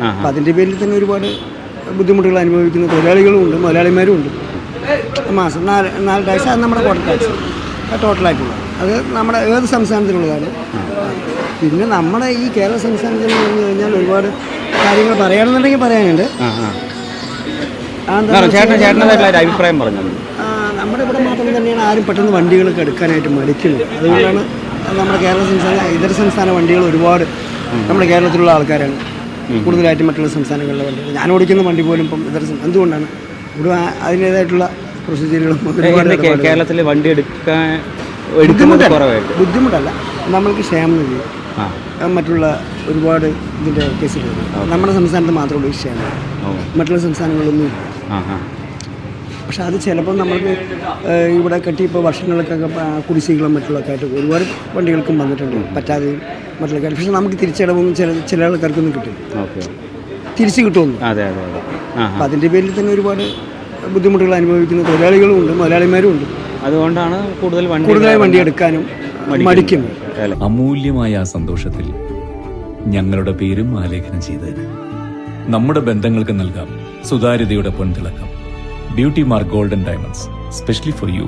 അപ്പം അതിൻ്റെ പേരിൽ തന്നെ ഒരുപാട് ബുദ്ധിമുട്ടുകൾ അനുഭവിക്കുന്ന തൊഴിലാളികളും ഉണ്ട്, മുതലാളിമാരും ഉണ്ട്. മാസം 4 ടാക്സ്, അത് നമ്മുടെ ക്വാർട്ടർ ടാക്സ് ടോട്ടലായിട്ടുള്ളത്. അത് നമ്മുടെ ഏത് സംസ്ഥാനത്തിലുള്ളതാണ്. പിന്നെ നമ്മുടെ ഈ കേരള സംസ്ഥാനത്തിൽ പറഞ്ഞു കഴിഞ്ഞാൽ ഒരുപാട് കാര്യങ്ങൾ പറയുകയാണെന്നുണ്ടെങ്കിൽ പറയാനുണ്ട്. അഭിപ്രായം പറഞ്ഞു. നമ്മുടെ ഇവിടെ മാത്രം തന്നെയാണ് ആരും പെട്ടെന്ന് വണ്ടികളൊക്കെ എടുക്കാനായിട്ട് മടിക്കുന്നത്. അതുകൊണ്ടാണ് നമ്മുടെ കേരള സംസ്ഥാന ഇതര സംസ്ഥാന വണ്ടികൾ ഒരുപാട് നമ്മുടെ കേരളത്തിലുള്ള ആൾക്കാരാണ് കൂടുതലായിട്ടും മറ്റുള്ള സംസ്ഥാനങ്ങളിലെ വണ്ടികൾ. ഞാൻ ഓടിക്കുന്ന വണ്ടി പോലും ഇപ്പം എന്തുകൊണ്ടാണ് ഇവിടെ അതിൻ്റേതായിട്ടുള്ള പ്രൊസീജിയറുകളും കേരളത്തിൽ വണ്ടി എടുക്കാൻ ബുദ്ധിമുട്ടല്ല. നമ്മൾക്ക് ക്ഷേമനിധി മറ്റുള്ള ഒരുപാട് ഇതിൻ്റെ കേസുകളുണ്ട്. നമ്മുടെ സംസ്ഥാനത്ത് മാത്രമുള്ള ഈ ക്ഷേമം, മറ്റുള്ള സംസ്ഥാനങ്ങളിലൊന്നും ഇല്ല. പക്ഷെ അത് ചിലപ്പോൾ നമ്മൾക്ക് ഇവിടെ കെട്ടി ഇപ്പോൾ വർഷങ്ങൾക്കൊക്കെ കുടിശ്ശികളും മറ്റുള്ളതൊക്കെ ആയിട്ട് ഒരുപാട് വണ്ടികൾക്കും വന്നിട്ടുണ്ട്, പറ്റാതെയും മറ്റുള്ള കാര്യം. പക്ഷെ നമുക്ക് തിരിച്ചടവൊന്നും ചില ആൾക്കാർക്കൊന്നും കിട്ടില്ല, തിരിച്ച് കിട്ടുമെന്ന്. അപ്പം അതിൻ്റെ പേരിൽ തന്നെ ഒരുപാട് ബുദ്ധിമുട്ടുകൾ അനുഭവിക്കുന്ന തൊഴിലാളികളും ഉണ്ട്, മുതലാളിമാരും ഉണ്ട്. അതുകൊണ്ടാണ് കൂടുതലായി വണ്ടി എടുക്കാനും മടിക്കുന്നത്. അമൂല്യമായ ആ സന്തോഷത്തിൽ ഞങ്ങളുടെ പേരും ആലേഖനം ചെയ്തതിന് നമ്മുടെ ബന്ധങ്ങൾക്ക് നൽകാം സുതാര്യതയുടെ പൊൻതിളക്കം. Beauty mark golden diamonds, specially for U.